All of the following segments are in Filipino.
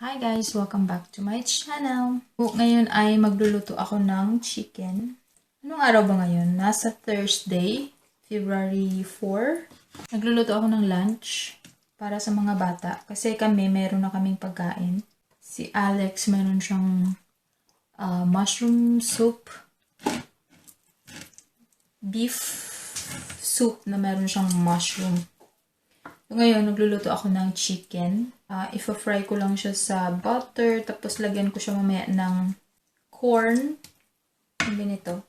Hi guys! Welcome back to my channel. Ngayon ay magluluto ako ng chicken. Anong araw ba ngayon? Nasa Thursday, February 4. Nagluluto ako ng lunch para sa mga bata. Kasi kami, meron na kaming pagkain. Si Alex, meron siyang mushroom soup. Beef soup na meron siyang mushroom. Ngayon, nagluluto ako ng chicken. Ifa-fry ko lang siya sa butter, tapos lagyan ko siya mamaya ng corn. Sabi nito.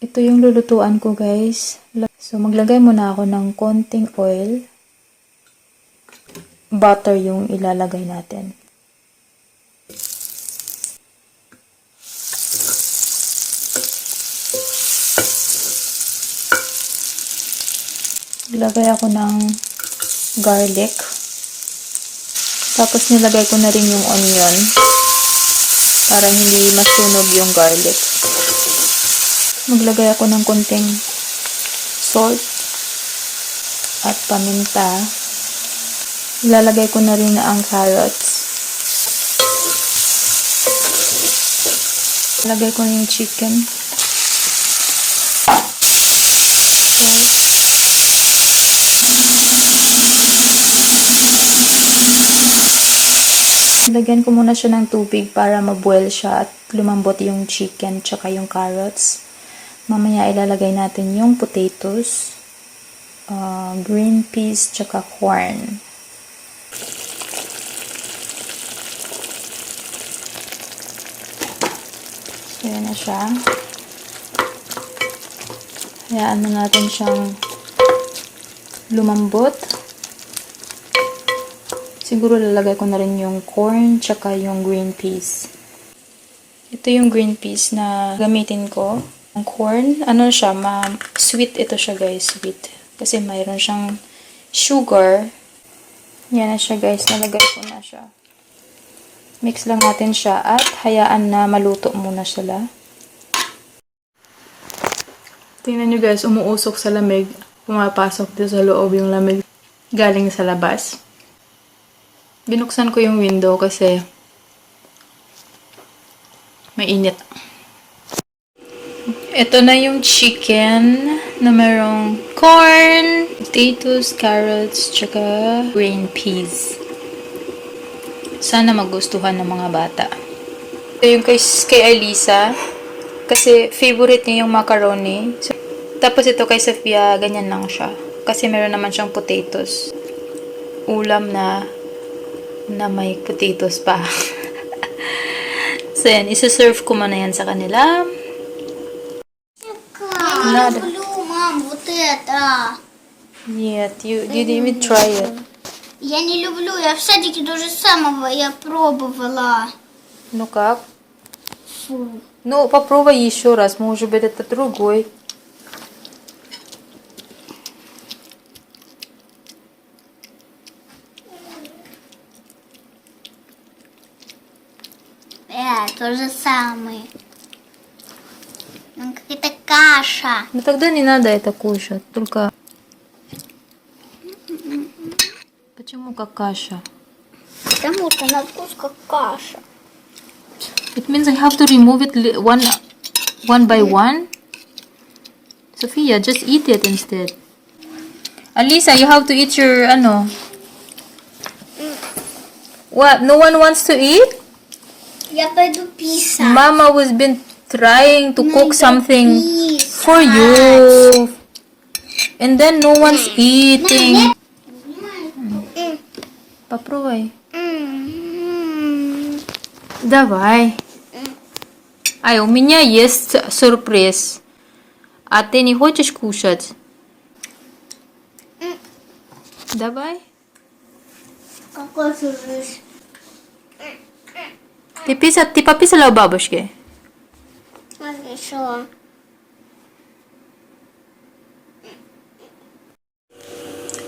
Ito yung lulutuan ko, guys. So, maglagay muna ako ng konting oil. Butter yung ilalagay natin. Nilagay ako ng garlic. Tapos nilagay ko na rin yung onion para hindi masunog yung garlic. Maglagay ako ng konting salt at paminta. Ilalagay ko na rin ang carrots. Ilagay ko na yung chicken. Lagyan ko muna siya ng tubig para maboil siya at lumambot yung chicken tsaka yung carrots. Mamaya ilalagay natin yung potatoes, green peas tsaka corn. So yan na siya. Hayaan na natin siyang lumambot. Siguro lalagay ko na rin yung corn tsaka yung green peas. Ito yung green peas na gamitin ko. Ang corn, ano siya, sweet ito siya guys, sweet. Kasi mayroon siyang sugar. Yan na siya guys, nalagay ko na siya. Mix lang natin siya at hayaan na maluto muna sila. Tingnan nyo guys, umuusok sa lamig. Pumapasok dito sa loob yung lamig galing sa labas. Binuksan ko yung window kasi mainit. Ito na yung chicken na merong corn, potatoes, carrots, tsaka green peas. Sana magustuhan ng mga bata. Ito yung kay Alisa kasi favorite niya yung macaroni. So, tapos ito kay Sofia, ganyan lang siya. Kasi meron naman siyang potatoes. Ulam na may potatoes pa. So, yan. Isa-serve ko muna yan sa kanila. Я люблю, мам, вот это. Нет, you didn't even try it. Я не люблю, я в садике то же самого я пробовала. Ну как? Фу. Ну, попробуй еще раз. Может быть, это другой. То же самое. Ну, какая-то каша. Ну, тогда не надо это кушать. Только... Почему как каша? Потому что на вкус как каша. It means I have to remove it one by one? Sophia, just eat it instead. Alisa, you have to eat your, ano? What? No one wants to eat? Я пойду писать. Mama was been trying to cook something писать. for you. And then no one's eating. Попробуй. Давай. Ай, у меня есть сюрприз. А ты не хочешь кушать? Давай. Какой сюрприз? Ты пописала у бабушки? Хорошо.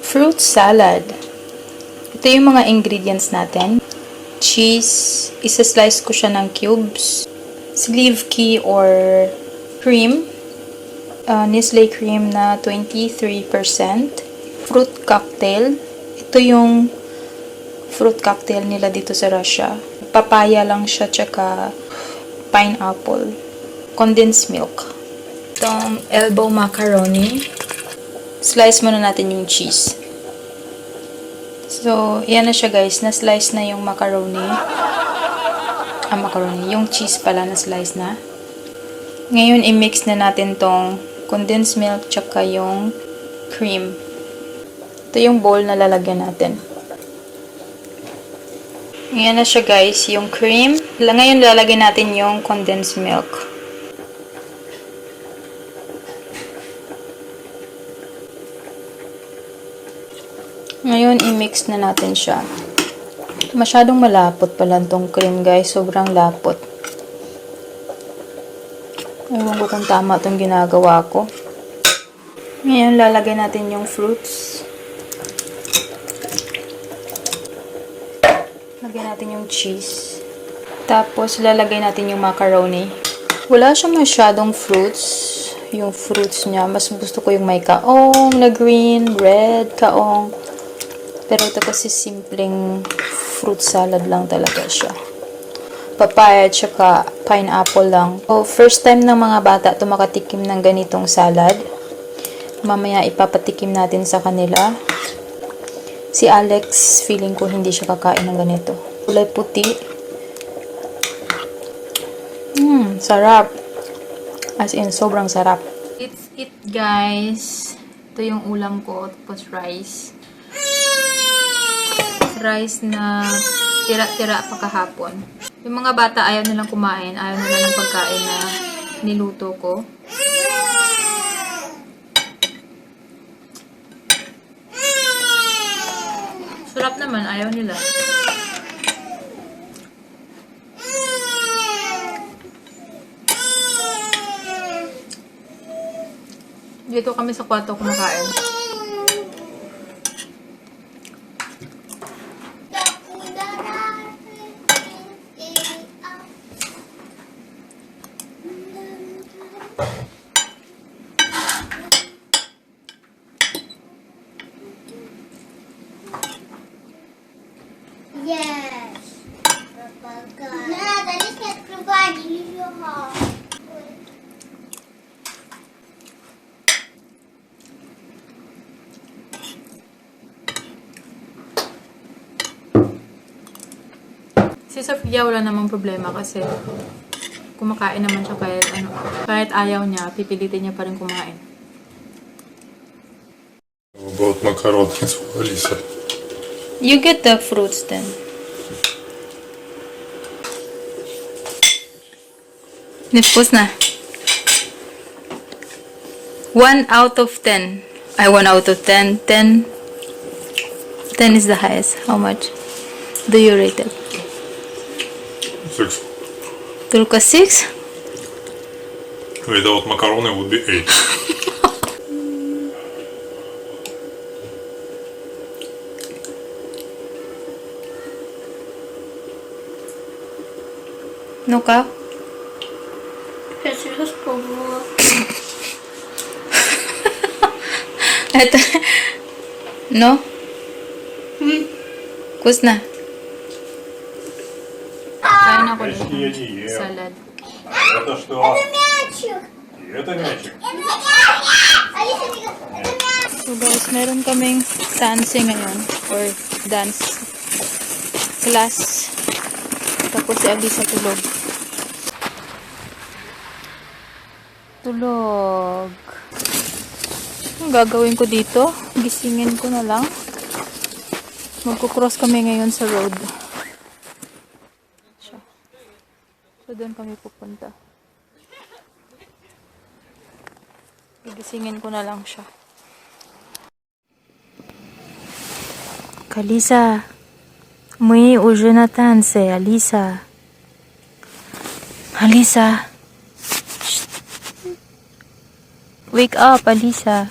Fruit salad. Ito yung mga ingredients natin. Cheese. Isa-slice ko siya ng cubes. Sleeve key or cream. Nestle cream na 23%. Fruit cocktail. Ito yung fruit cocktail nila dito sa Russia. Papaya lang siya, tsaka pineapple. Condensed milk. Itong elbow macaroni. Slice muna natin yung cheese. So, yan na siya guys. Na-slice na yung macaroni. Macaroni. Yung cheese pala na-slice na. Ngayon, i-mix na natin tong condensed milk tsaka yung cream. Ito yung bowl na lalagyan natin. Ngayon na siya guys, yung cream. Ngayon, lalagyan natin yung condensed milk. Ngayon, i-mix na natin siya. Masyadong malapot pala itong cream, guys. Sobrang lapot. Ewan ko kung tama itong ginagawa ko. Ngayon, lalagay natin yung fruits. Lagyan natin yung cheese. Tapos, lalagay natin yung macaroni. Wala siyang masyadong fruits. Yung fruits niya, mas gusto ko yung may kaong na green, red, kaong. Pero ito kasi simpleng fruit salad lang talaga siya. Papaya tsaka pineapple lang. So, first time ng mga bata ito makatikim ng ganitong salad. Mamaya ipapatikim natin sa kanila. Si Alex, feeling ko hindi siya kakain ng ganito. Kulay puti. Sarap. As in, sobrang sarap. It's it guys. Ito yung ulam ko. Tapos rice. Rice na tira-tira pa kahapon. Yung mga bata ayaw nilang kumain. Ayaw nila ng pagkain na niluto ko. Sarap naman. Ayaw nila. Dito kami sa kwarto kumakain. Yes. Надо не открывать ее. Si Sofia wala namang problema kasi kumakain naman siya kahit ayaw niya, pipilitin niya pa rin kumain. Вот макароны, Алиса. You get the fruits then. Невкусно. 1 out of 10. 1 out of 10. 10 is the highest. How much do you rate it? 6. Только 6? Without macaroni would be 8. Ну-ка. Сейчас я распробовала. Это... Ну? Вкусно? Kain ako Мячики я nito. не ем. Salad. Это что? Мячик. И это мячик. Алиса, это мячик. So guys, meron kaming dance ngayon. Or dance class. Tapos si Alisa tulog. Tulog. Ang gagawin ko dito? Gisingin ko na lang. Magkukross kami ngayon sa road. So, doon kami pupunta. Gigisingin ko na lang siya. Алиса, мы уже на танце, Алиса. Алиса. Wake up, Алиса.